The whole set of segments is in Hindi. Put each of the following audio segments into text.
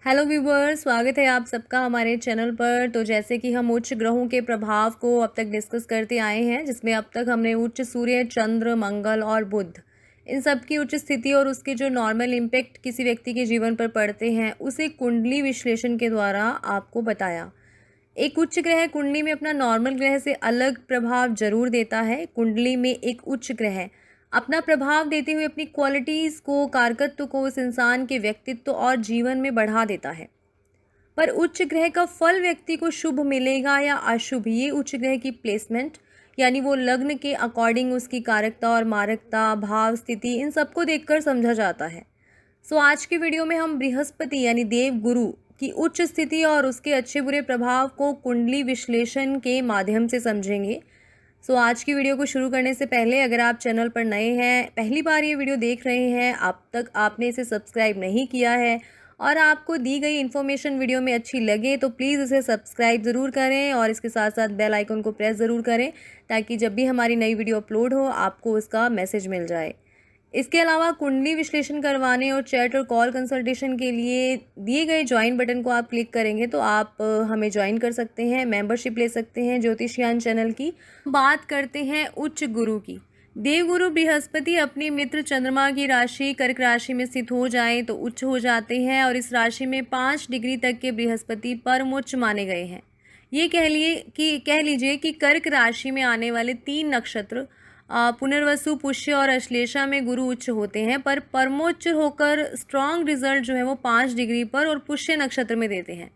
हेलो व्यूवर्स, स्वागत है आप सबका हमारे चैनल पर। तो जैसे कि हम उच्च ग्रहों के प्रभाव को अब तक डिस्कस करते आए हैं, जिसमें अब तक हमने उच्च सूर्य, चंद्र, मंगल और बुध, इन सब की उच्च स्थिति और उसके जो नॉर्मल इम्पैक्ट किसी व्यक्ति के जीवन पर पड़ते हैं, उसे कुंडली विश्लेषण के द्वारा आपको बताया। एक उच्च ग्रह कुंडली में अपना नॉर्मल ग्रह से अलग प्रभाव जरूर देता है। कुंडली में एक उच्च ग्रह अपना प्रभाव देते हुए अपनी क्वालिटीज़ को, कारकत्व को उस इंसान के व्यक्तित्व और जीवन में बढ़ा देता है। पर उच्च ग्रह का फल व्यक्ति को शुभ मिलेगा या अशुभ, ये उच्च ग्रह की प्लेसमेंट यानी वो लग्न के अकॉर्डिंग उसकी कारकता और मारकता, भाव, स्थिति, इन सबको देखकर समझा जाता है। आज की वीडियो में हम बृहस्पति यानी देव गुरु की उच्च स्थिति और उसके अच्छे बुरे प्रभाव को कुंडली विश्लेषण के माध्यम से समझेंगे। आज की वीडियो को शुरू करने से पहले अगर आप चैनल पर नए हैं, पहली बार ये वीडियो देख रहे हैं, अब तक आपने इसे सब्सक्राइब नहीं किया है और आपको दी गई इन्फॉर्मेशन वीडियो में अच्छी लगे तो प्लीज़ इसे सब्सक्राइब ज़रूर करें और इसके साथ साथ बेल आइकन को प्रेस ज़रूर करें, ताकि जब भी हमारी नई वीडियो अपलोड हो आपको उसका मैसेज मिल जाए। इसके अलावा कुंडली विश्लेषण करवाने और चैट और कॉल कंसल्टेशन के लिए दिए गए ज्वाइन बटन को आप क्लिक करेंगे तो आप हमें ज्वाइन कर सकते हैं, मेंबरशिप ले सकते हैं ज्योतिषयान चैनल की। बात करते हैं उच्च गुरु की। देवगुरु बृहस्पति अपनी मित्र चंद्रमा की राशि कर्क राशि में स्थित हो जाए तो उच्च हो जाते हैं और इस राशि में 5 डिग्री तक के बृहस्पति परम उच्च माने गए हैं। ये कह लीजिए कि कर्क राशि में आने वाले 3 नक्षत्र पुनर्वसु, पुष्य और अश्लेषा में गुरु उच्च होते हैं, पर परमोच्च होकर स्ट्रांग रिजल्ट जो है वो 5 डिग्री पर और पुष्य नक्षत्र में देते हैं।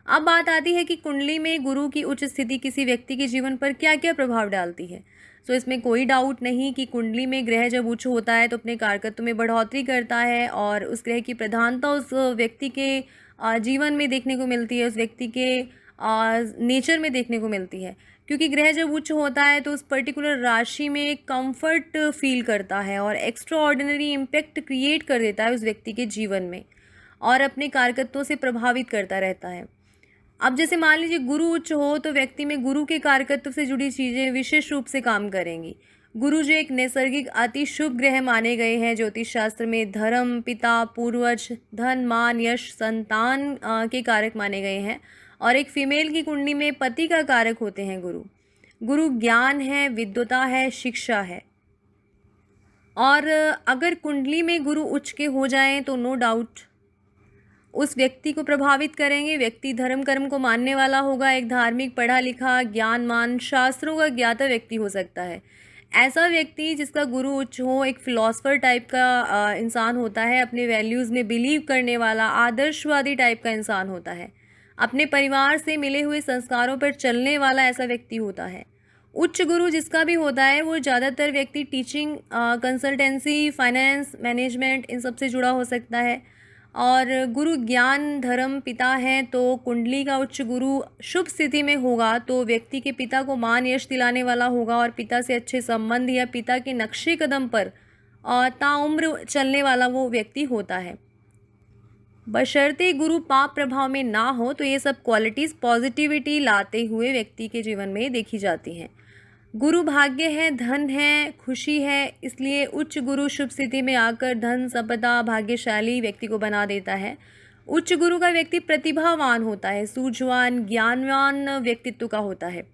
अब बात आती है कि कुंडली में गुरु की उच्च स्थिति किसी व्यक्ति के जीवन पर क्या क्या प्रभाव डालती है। इसमें कोई डाउट नहीं कि कुंडली में ग्रह जब उच्च होता है तो अपने कारकत्व में बढ़ोतरी करता है और उस ग्रह की प्रधानता उस व्यक्ति के जीवन में देखने को मिलती है, उस व्यक्ति के नेचर में देखने को मिलती है। क्योंकि ग्रह जब उच्च होता है तो उस पर्टिकुलर राशि में एक कंफर्ट फील करता है और एक्स्ट्रा ऑर्डिनरी इम्पैक्ट क्रिएट कर देता है उस व्यक्ति के जीवन में और अपने कारकत्वों से प्रभावित करता रहता है। अब जैसे मान लीजिए गुरु उच्च हो तो व्यक्ति में गुरु के कारकत्व से जुड़ी चीज़ें विशेष रूप से काम करेंगी। गुरु जो एक नैसर्गिक अति शुभ ग्रह माने गए हैं ज्योतिष शास्त्र में, धर्म, पिता, पूर्वज, धन, मान, यश, संतान के कारक माने गए हैं और एक फीमेल की कुंडली में पति का कारक होते हैं गुरु। गुरु ज्ञान है, विद्वता है, शिक्षा है। और अगर कुंडली में गुरु उच्च के हो जाएं तो नो डाउट उस व्यक्ति को प्रभावित करेंगे। व्यक्ति धर्म कर्म को मानने वाला होगा, एक धार्मिक, पढ़ा लिखा, ज्ञानमान, शास्त्रों का ज्ञाता व्यक्ति हो सकता है। ऐसा व्यक्ति जिसका गुरु उच्च हो एक फिलॉसफर टाइप का इंसान होता है, अपने वैल्यूज़ में बिलीव करने वाला, आदर्शवादी टाइप का इंसान होता है, अपने परिवार से मिले हुए संस्कारों पर चलने वाला ऐसा व्यक्ति होता है। उच्च गुरु जिसका भी होता है वो ज़्यादातर व्यक्ति टीचिंग, कंसल्टेंसी, फाइनेंस, मैनेजमेंट, इन सब से जुड़ा हो सकता है। और गुरु ज्ञान, धर्म, पिता हैं तो कुंडली का उच्च गुरु शुभ स्थिति में होगा तो व्यक्ति के पिता को मान यश दिलाने वाला होगा और पिता से अच्छे संबंध या पिता के नक्शे कदम पर ताउम्र चलने वाला वो व्यक्ति होता है। बशर्ते गुरु पाप प्रभाव में ना हो तो ये सब क्वालिटीज़ पॉजिटिविटी लाते हुए व्यक्ति के जीवन में देखी जाती हैं। गुरु भाग्य है, धन है, खुशी है, इसलिए उच्च गुरु शुभ स्थिति में आकर धन, संपदा, भाग्यशाली व्यक्ति को बना देता है। उच्च गुरु का व्यक्ति प्रतिभावान होता है, सूझवान, ज्ञानवान व्यक्तित्व का होता है।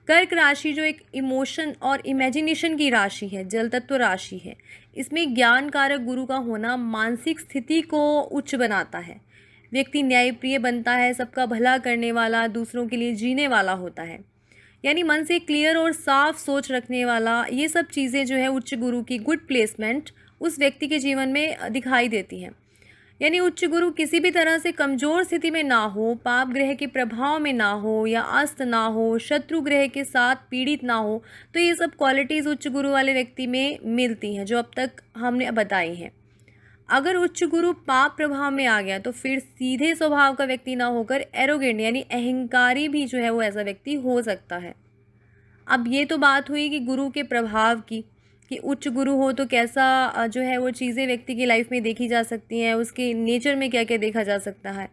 कर्क राशि जो एक इमोशन और इमेजिनेशन की राशि है, जल तत्व राशि है, इसमें ज्ञान कारक गुरु का होना मानसिक स्थिति को उच्च बनाता है। व्यक्ति न्यायप्रिय बनता है, सबका भला करने वाला, दूसरों के लिए जीने वाला होता है, यानी मन से क्लियर और साफ सोच रखने वाला। ये सब चीज़ें जो है उच्च गुरु की गुड प्लेसमेंट उस व्यक्ति के जीवन में दिखाई देती हैं। यानी उच्च गुरु किसी भी तरह से कमज़ोर स्थिति में ना हो, पाप ग्रह के प्रभाव में ना हो या अस्त ना हो, शत्रु ग्रह के साथ पीड़ित ना हो, तो ये सब क्वालिटीज़ उच्च गुरु वाले व्यक्ति में मिलती हैं जो अब तक हमने बताई हैं। अगर उच्च गुरु पाप प्रभाव में आ गया तो फिर सीधे स्वभाव का व्यक्ति ना होकर एरोगेंट यानी अहंकारी भी जो है वो ऐसा व्यक्ति हो सकता है। अब ये तो बात हुई कि गुरु के प्रभाव की, कि उच्च गुरु हो तो कैसा जो है वो चीज़ें व्यक्ति की लाइफ में देखी जा सकती हैं, उसके नेचर में क्या क्या देखा जा सकता है।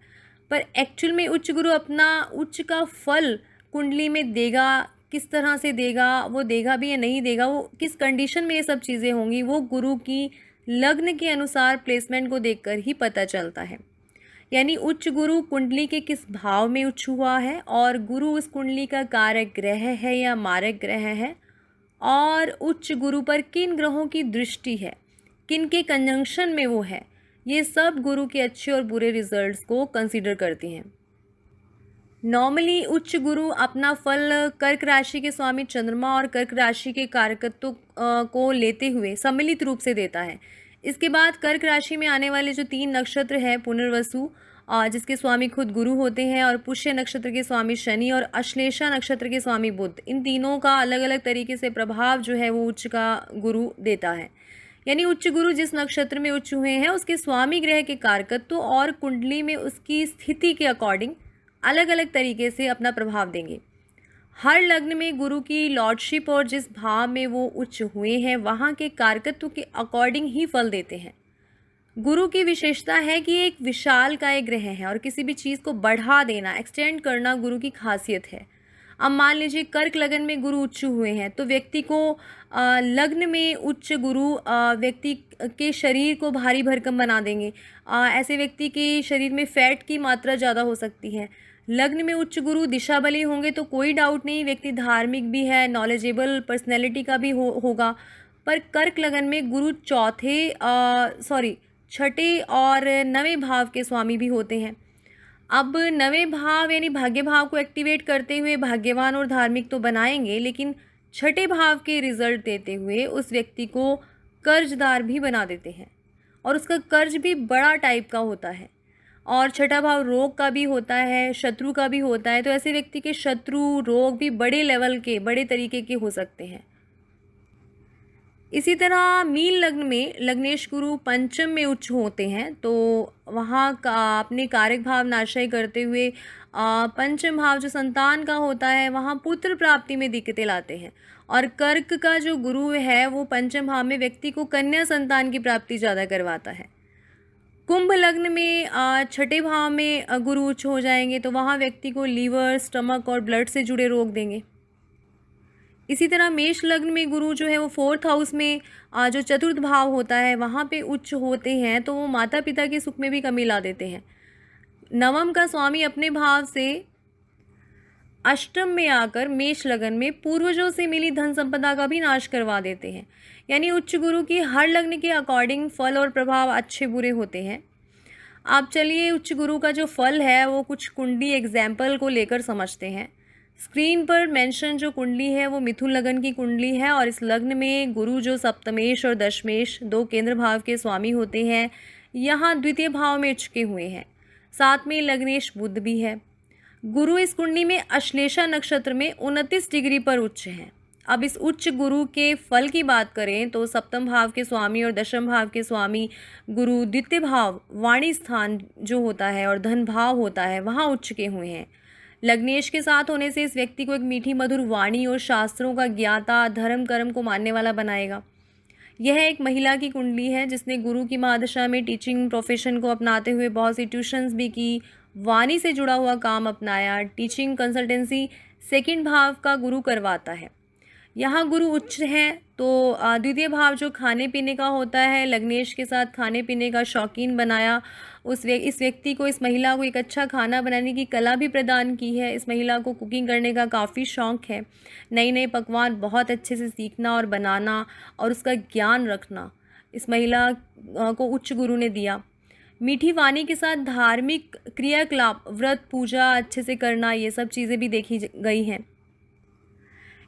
पर एक्चुअल में उच्च गुरु अपना उच्च का फल कुंडली में देगा, किस तरह से देगा, वो देगा भी या नहीं देगा, वो किस कंडीशन में ये सब चीज़ें होंगी, वो गुरु की लग्न के अनुसार प्लेसमेंट को देखकर ही पता चलता है। यानी उच्च गुरु कुंडली के किस भाव में उच्च हुआ है, और गुरु उस कुंडली का कारक ग्रह है या मारक ग्रह है, और उच्च गुरु पर किन ग्रहों की दृष्टि है, किन के कंजंक्शन में वो है, ये सब गुरु के अच्छे और बुरे रिजल्ट्स को कंसीडर करती हैं। नॉर्मली उच्च गुरु अपना फल कर्क राशि के स्वामी चंद्रमा और कर्क राशि के कारकत्व को लेते हुए सम्मिलित रूप से देता है। इसके बाद कर्क राशि में आने वाले जो 3 नक्षत्र हैं, पुनर्वसु जिसके स्वामी खुद गुरु होते हैं, और पुष्य नक्षत्र के स्वामी शनि, और अश्लेषा नक्षत्र के स्वामी बुध, इन तीनों का अलग अलग तरीके से प्रभाव जो है वो उच्च का गुरु देता है। यानी उच्च गुरु जिस नक्षत्र में उच्च हुए हैं उसके स्वामी ग्रह के कारकत्व और कुंडली में उसकी स्थिति के अकॉर्डिंग अलग अलग तरीके से अपना प्रभाव देंगे। हर लग्न में गुरु की लॉर्डशिप और जिस भाव में वो उच्च हुए हैं वहाँ के कारकत्व के अकॉर्डिंग ही फल देते हैं। गुरु की विशेषता है कि एक विशालकाय ग्रह है और किसी भी चीज़ को बढ़ा देना, एक्सटेंड करना गुरु की खासियत है। अब मान लीजिए कर्क लगन में गुरु उच्च हुए हैं तो व्यक्ति को लग्न में उच्च गुरु व्यक्ति के शरीर को भारी भरकम बना देंगे। ऐसे व्यक्ति के शरीर में फैट की मात्रा ज़्यादा हो सकती है। लग्न में उच्च गुरु दिशा बली होंगे तो कोई डाउट नहीं, व्यक्ति धार्मिक भी है, नॉलेजेबल पर्सनैलिटी का भी होगा। पर कर्क लगन में गुरु छठे और 9वें भाव के स्वामी भी होते हैं। अब 9वें भाव यानी भाग्य भाव को एक्टिवेट करते हुए भाग्यवान और धार्मिक तो बनाएंगे, लेकिन छठे भाव के रिजल्ट देते हुए उस व्यक्ति को कर्जदार भी बना देते हैं, और उसका कर्ज भी बड़ा टाइप का होता है। और छठा भाव रोग का भी होता है, शत्रु का भी होता है, तो ऐसे व्यक्ति के शत्रु रोग भी बड़े लेवल के, बड़े तरीके के हो सकते हैं। इसी तरह मीन लग्न में लग्नेश गुरु पंचम में उच्च होते हैं तो वहाँ का अपने कारक भाव नाशय करते हुए पंचम भाव जो संतान का होता है वहाँ पुत्र प्राप्ति में दिक्कतें लाते हैं। और कर्क का जो गुरु है वो पंचम भाव में व्यक्ति को कन्या संतान की प्राप्ति ज़्यादा करवाता है। कुंभ लग्न में छठे भाव में गुरु उच्च हो जाएंगे तो वहाँ व्यक्ति को लीवर, स्टमक और ब्लड से जुड़े रोग देंगे। इसी तरह मेष लग्न में गुरु जो है वो 4th हाउस में जो चतुर्थ भाव होता है वहाँ पे उच्च होते हैं तो वो माता पिता के सुख में भी कमी ला देते हैं। नवम का स्वामी अपने भाव से अष्टम में आकर मेष लग्न में पूर्वजों से मिली धन संपदा का भी नाश करवा देते हैं। यानी उच्च गुरु की हर लग्न के अकॉर्डिंग फल और प्रभाव अच्छे बुरे होते हैं। आप चलिए उच्च गुरु का जो फल है वो कुछ कुंडली एग्जाम्पल को लेकर समझते हैं। स्क्रीन पर मेंशन जो कुंडली है वो मिथुन लगन की कुंडली है, और इस लग्न में गुरु जो सप्तमेश और दशमेश 2 केंद्र भाव के स्वामी होते हैं यहाँ द्वितीय भाव में उच्च के हुए हैं। साथ में लग्नेश बुध भी है। गुरु इस कुंडली में अश्लेषा नक्षत्र में 29 डिग्री पर उच्च हैं। अब इस उच्च गुरु के फल की बात करें तो सप्तम भाव के स्वामी और दशम भाव के स्वामी गुरु द्वितीय भाव वाणी स्थान जो होता है और धन भाव होता है वहाँ उच्च के हुए हैं। लग्नेश के साथ होने से इस व्यक्ति को एक मीठी मधुर वाणी और शास्त्रों का ज्ञाता, धर्म कर्म को मानने वाला बनाएगा। यह एक महिला की कुंडली है जिसने गुरु की महादशा में टीचिंग प्रोफेशन को अपनाते हुए बहुत सी ट्यूशन्स भी की, वाणी से जुड़ा हुआ काम अपनाया। टीचिंग कंसल्टेंसी 2nd भाव का गुरु करवाता है। यहाँ गुरु उच्च है तो द्वितीय भाव जो खाने पीने का होता है, लग्नेश के साथ खाने पीने का शौकीन बनाया। इस व्यक्ति को, इस महिला को एक अच्छा खाना बनाने की कला भी प्रदान की है। इस महिला को कुकिंग करने का काफ़ी शौक़ है। नए नए पकवान बहुत अच्छे से सीखना और बनाना और उसका ज्ञान रखना इस महिला को उच्च गुरु ने दिया। मीठी वाणी के साथ धार्मिक क्रियाकलाप, व्रत पूजा अच्छे से करना, ये सब चीज़ें भी देखी गई हैं।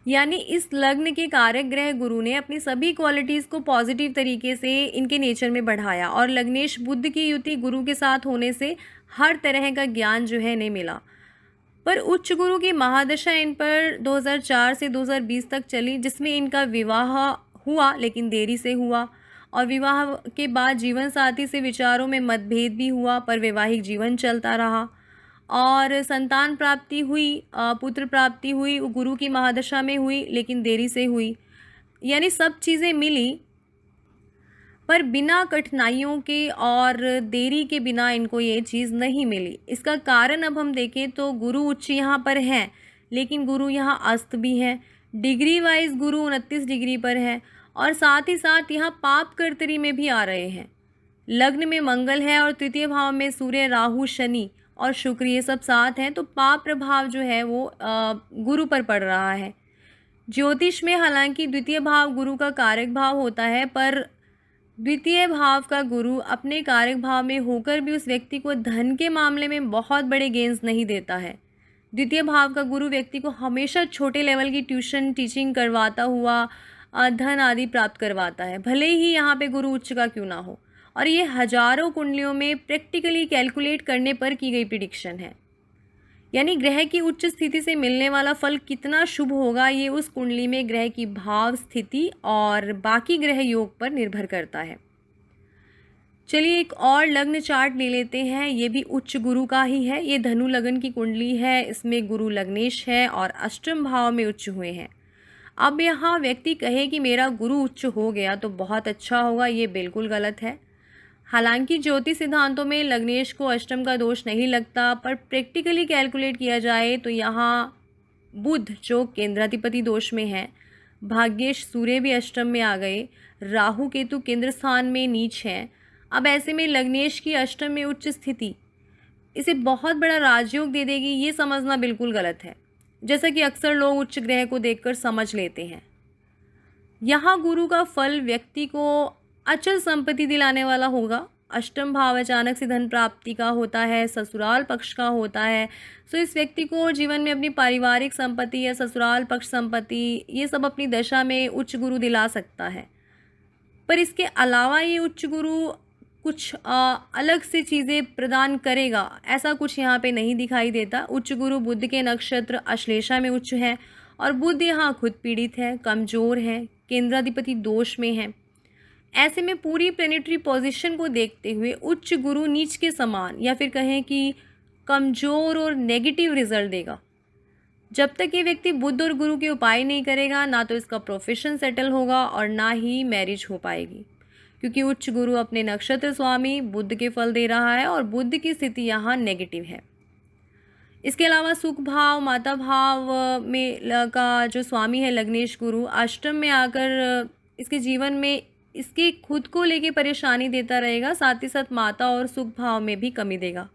यानी इस लग्न के कारक ग्रह गुरु ने अपनी सभी क्वालिटीज़ को पॉजिटिव तरीके से इनके नेचर में बढ़ाया, और लग्नेश बुध की युति गुरु के साथ होने से हर तरह का ज्ञान जो है इन्हें मिला। पर उच्च गुरु की महादशा इन पर 2004 से 2020 तक चली, जिसमें इनका विवाह हुआ लेकिन देरी से हुआ, और विवाह के बाद जीवन साथी से विचारों में मतभेद भी हुआ, पर वैवाहिक जीवन चलता रहा। और संतान प्राप्ति हुई, पुत्र प्राप्ति हुई, वो गुरु की महादशा में हुई लेकिन देरी से हुई। यानी सब चीज़ें मिली पर बिना कठिनाइयों के और देरी के बिना इनको ये चीज़ नहीं मिली। इसका कारण अब हम देखें तो गुरु उच्च यहाँ पर हैं लेकिन गुरु यहाँ अस्त भी हैं। डिग्री वाइज गुरु 29 डिग्री पर है और साथ ही साथ यहाँ पाप कर्तरी में भी आ रहे हैं। लग्न में मंगल है और तृतीय भाव में सूर्य, राहु, शनि और शुक्र ये सब साथ हैं, तो पाप प्रभाव जो है वो गुरु पर पड़ रहा है। ज्योतिष में हालांकि द्वितीय भाव गुरु का कारक भाव होता है, पर द्वितीय भाव का गुरु अपने कारक भाव में होकर भी उस व्यक्ति को धन के मामले में बहुत बड़े गेन्स नहीं देता है। द्वितीय भाव का गुरु व्यक्ति को हमेशा छोटे लेवल की ट्यूशन टीचिंग करवाता हुआ धन आदि प्राप्त करवाता है, भले ही यहाँ पे गुरु उच्च का क्यों ना हो। और ये हजारों कुंडलियों में प्रैक्टिकली कैलकुलेट करने पर की गई प्रिडिक्शन है। यानी ग्रह की उच्च स्थिति से मिलने वाला फल कितना शुभ होगा ये उस कुंडली में ग्रह की भाव स्थिति और बाकी ग्रह योग पर निर्भर करता है। चलिए एक और लग्न चार्ट ले लेते हैं, ये भी उच्च गुरु का ही है। ये धनु लग्न की कुंडली है, इसमें गुरु लग्नेश है और अष्टम भाव में उच्च हुए हैं। अब यहाँ व्यक्ति कहे कि मेरा गुरु उच्च हो गया तो बहुत अच्छा होगा, ये बिल्कुल गलत है। हालांकि ज्योतिष सिद्धांतों में लग्नेश को अष्टम का दोष नहीं लगता, पर प्रैक्टिकली कैलकुलेट किया जाए तो यहाँ बुध जो केंद्राधिपति दोष में है, भाग्येश सूर्य भी अष्टम में आ गए, राहु केतु केंद्र स्थान में नीच हैं। अब ऐसे में लग्नेश की अष्टम में उच्च स्थिति इसे बहुत बड़ा राजयोग दे देगी, ये समझना बिल्कुल गलत है, जैसा कि अक्सर लोग उच्च ग्रह को देखकर समझ लेते हैं। यहाँ गुरु का फल व्यक्ति को अचल संपत्ति दिलाने वाला होगा। अष्टम भाव अचानक से धन प्राप्ति का होता है, ससुराल पक्ष का होता है, तो इस व्यक्ति को जीवन में अपनी पारिवारिक संपत्ति या ससुराल पक्ष संपत्ति ये सब अपनी दशा में उच्च गुरु दिला सकता है। पर इसके अलावा ये उच्च गुरु कुछ अलग से चीज़ें प्रदान करेगा, ऐसा कुछ यहाँ पे नहीं दिखाई देता। उच्च गुरु बुध के नक्षत्र अश्लेषा में उच्च है और बुध यहाँ खुद पीड़ित है, कमज़ोर है, केंद्राधिपति दोष में है। ऐसे में पूरी प्लेनेटरी पोजीशन को देखते हुए उच्च गुरु नीच के समान या फिर कहें कि कमज़ोर और नेगेटिव रिजल्ट देगा। जब तक ये व्यक्ति बुध और गुरु के उपाय नहीं करेगा, ना तो इसका प्रोफेशन सेटल होगा और ना ही मैरिज हो पाएगी, क्योंकि उच्च गुरु अपने नक्षत्र स्वामी बुध के फल दे रहा है और बुध की स्थिति यहाँ नेगेटिव है। इसके अलावा सुख भाव माता भाव में का जो स्वामी है लग्नेश गुरु अष्टम में आकर इसके जीवन में इसके खुद को लेके परेशानी देता रहेगा, साथ ही साथ माता और सुख भाव में भी कमी देगा।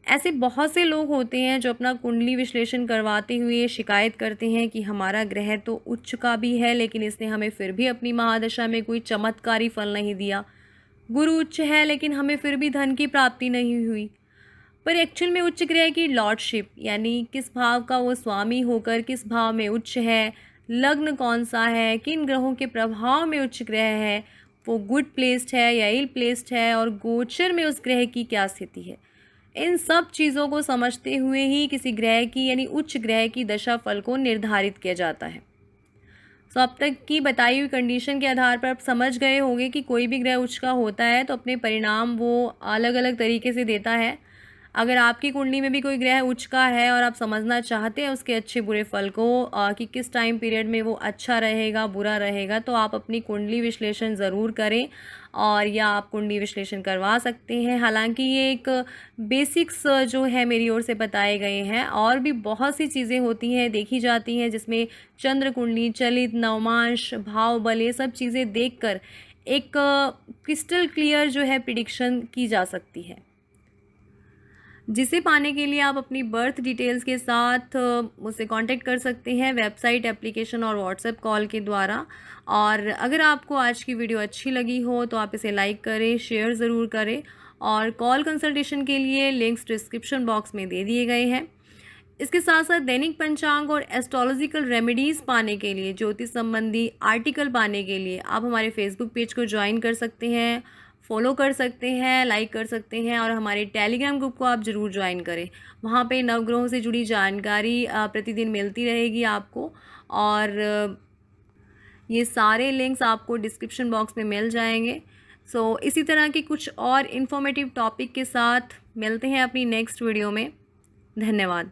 ऐसे बहुत से लोग होते हैं जो अपना कुंडली विश्लेषण करवाते हुए शिकायत करते हैं कि हमारा ग्रह तो उच्च का भी है, लेकिन इसने हमें फिर भी अपनी महादशा में कोई चमत्कारी फल नहीं दिया। गुरु उच्च है लेकिन हमें फिर भी धन की प्राप्ति नहीं हुई। पर एक्चुअल में उच्च ग्रह की लॉर्डशिप यानी किस भाव का वो स्वामी होकर किस भाव में उच्च है, लग्न कौन सा है, किन ग्रहों के प्रभाव में उच्च ग्रह है, वो गुड प्लेस्ड है या इल प्लेस्ड है और गोचर में उस ग्रह की क्या स्थिति है, इन सब चीज़ों को समझते हुए ही किसी ग्रह की यानी उच्च ग्रह की दशा फल को निर्धारित किया जाता है। तो अब तक की बताई हुई कंडीशन के आधार पर आप समझ गए होंगे कि कोई भी ग्रह उच्च का होता है तो अपने परिणाम वो अलग अलग तरीके से देता है। अगर आपकी कुंडली में भी कोई ग्रह उच्च का है और आप समझना चाहते हैं उसके अच्छे बुरे फल को कि किस टाइम पीरियड में वो अच्छा रहेगा बुरा रहेगा, तो आप अपनी कुंडली विश्लेषण ज़रूर करें और या आप कुंडली विश्लेषण करवा सकते हैं। हालांकि ये एक बेसिक्स जो है मेरी ओर से बताए गए हैं, और भी बहुत सी चीज़ें होती हैं देखी जाती हैं जिसमें चंद्र कुंडली, चलित, नवमांश, भाव बल ये सब चीज़ें देखकर एक क्रिस्टल क्लियर जो है प्रिडिक्शन की जा सकती है, जिसे पाने के लिए आप अपनी बर्थ डिटेल्स के साथ मुझसे कांटेक्ट कर सकते हैं वेबसाइट, एप्लीकेशन और व्हाट्सएप कॉल के द्वारा। और अगर आपको आज की वीडियो अच्छी लगी हो तो आप इसे लाइक करें, शेयर ज़रूर करें, और कॉल कंसल्टेशन के लिए लिंक्स डिस्क्रिप्शन बॉक्स में दे दिए गए हैं। इसके साथ साथ दैनिक पंचांग और एस्ट्रोलॉजिकल रेमेडीज़ पाने के लिए, ज्योतिष संबंधी आर्टिकल पाने के लिए आप हमारे फेसबुक पेज को ज्वाइन कर सकते हैं, फॉलो कर सकते हैं, लाइक कर सकते हैं, और हमारे टेलीग्राम ग्रुप को आप ज़रूर ज्वाइन करें। वहाँ पे नवग्रहों से जुड़ी जानकारी प्रतिदिन मिलती रहेगी आपको, और ये सारे लिंक्स आपको डिस्क्रिप्शन बॉक्स में मिल जाएंगे। सो इसी तरह के कुछ और इन्फॉर्मेटिव टॉपिक के साथ मिलते हैं अपनी नेक्स्ट वीडियो में। धन्यवाद।